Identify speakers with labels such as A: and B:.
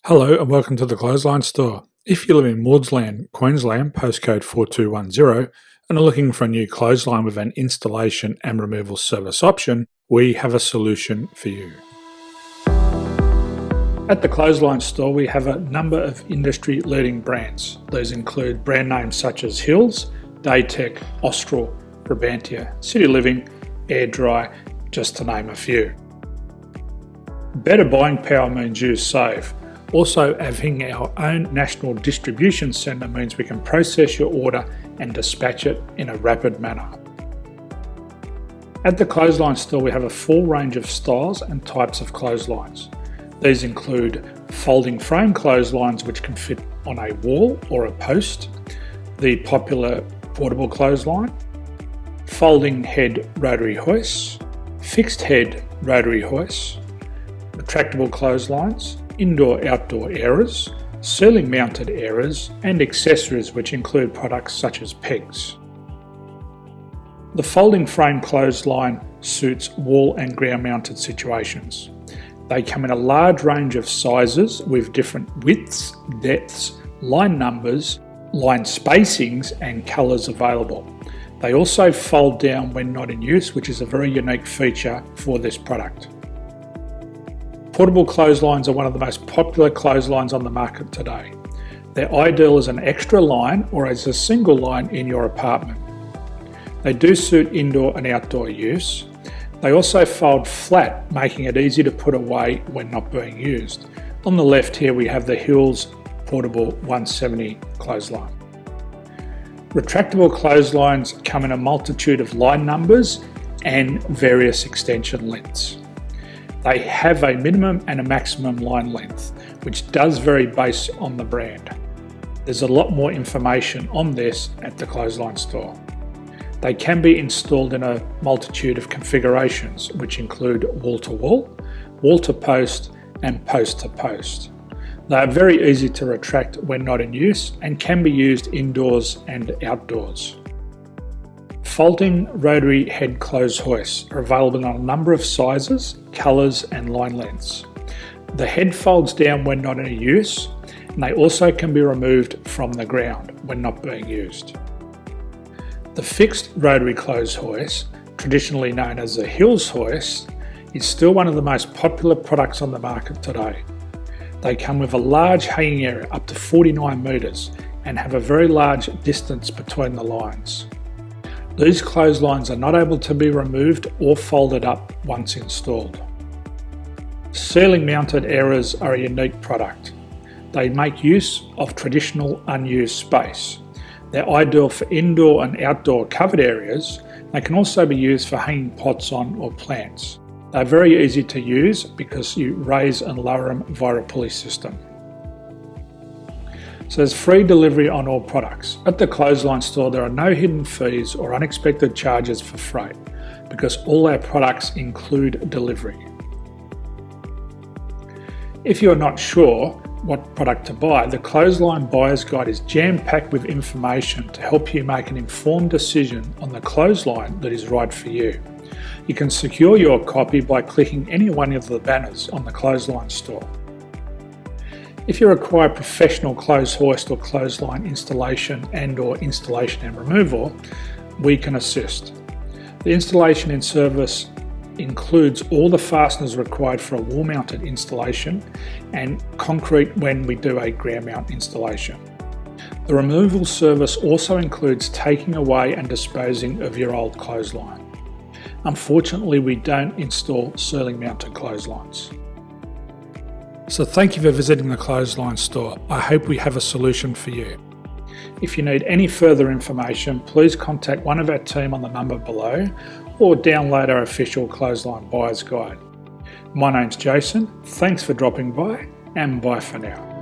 A: Hello and welcome to the Clothesline Store. If you live in Maudsland, Queensland, postcode 4210, and are looking for a new clothesline with an installation and removal service option, we have a solution for you. At the Clothesline Store, we have a number of industry-leading brands. These include brand names such as Hills, Daytech, Austral, Brabantia, City Living, Air Dry, just to name a few. Better buying power means you save. Also, having our own national distribution centre means we can process your order and dispatch it in a rapid manner. At the Clothesline Store, we have a full range of styles and types of clotheslines. These include folding frame clotheslines which can fit on a wall or a post, the popular portable clothesline, folding head rotary hoists, fixed head rotary hoists, retractable clotheslines, indoor-outdoor airers, ceiling-mounted airers, and accessories which include products such as pegs. The folding frame clothesline suits wall and ground-mounted situations. They come in a large range of sizes with different widths, depths, line numbers, line spacings, and colours available. They also fold down when not in use, which is a very unique feature for this product. Portable clotheslines are one of the most popular clotheslines on the market today. They're ideal as an extra line or as a single line in your apartment. They do suit indoor and outdoor use. They also fold flat, making it easy to put away when not being used. On the left here we have the Hills Portable 170 clothesline. Retractable clotheslines come in a multitude of line numbers and various extension lengths. They have a minimum and a maximum line length, which does vary based on the brand. There's a lot more information on this at the Clothesline Store. They can be installed in a multitude of configurations, which include wall-to-wall, wall-to-post, and post-to-post. They are very easy to retract when not in use and can be used indoors and outdoors. Folding rotary head clothes hoists are available in a number of sizes, colours and line lengths. The head folds down when not in use, and they also can be removed from the ground when not being used. The fixed rotary clothes hoist, traditionally known as the Hills hoist, is still one of the most popular products on the market today. They come with a large hanging area up to 49 metres and have a very large distance between the lines. These clotheslines are not able to be removed or folded up once installed. Ceiling mounted airers are a unique product. They make use of traditional unused space. They're ideal for indoor and outdoor covered areas. They can also be used for hanging pots on or plants. They're very easy to use because you raise and lower them via a pulley system. So there's free delivery on all products. At the Clothesline Store, there are no hidden fees or unexpected charges for freight because all our products include delivery. If you're not sure what product to buy, the Clothesline Buyer's Guide is jam-packed with information to help you make an informed decision on the clothesline that is right for you. You can secure your copy by clicking any one of the banners on the Clothesline Store. If you require professional clothes hoist or clothesline installation and/or installation and removal, we can assist. The installation and service includes all the fasteners required for a wall-mounted installation and concrete when we do a ground mount installation. The removal service also includes taking away and disposing of your old clothesline. Unfortunately, we don't install ceiling-mounted clotheslines. So thank you for visiting the Clothesline Store. I hope we have a solution for you. If you need any further information, please contact one of our team on the number below or download our official Clothesline Buyer's Guide. My name's Jason, thanks for dropping by and bye for now.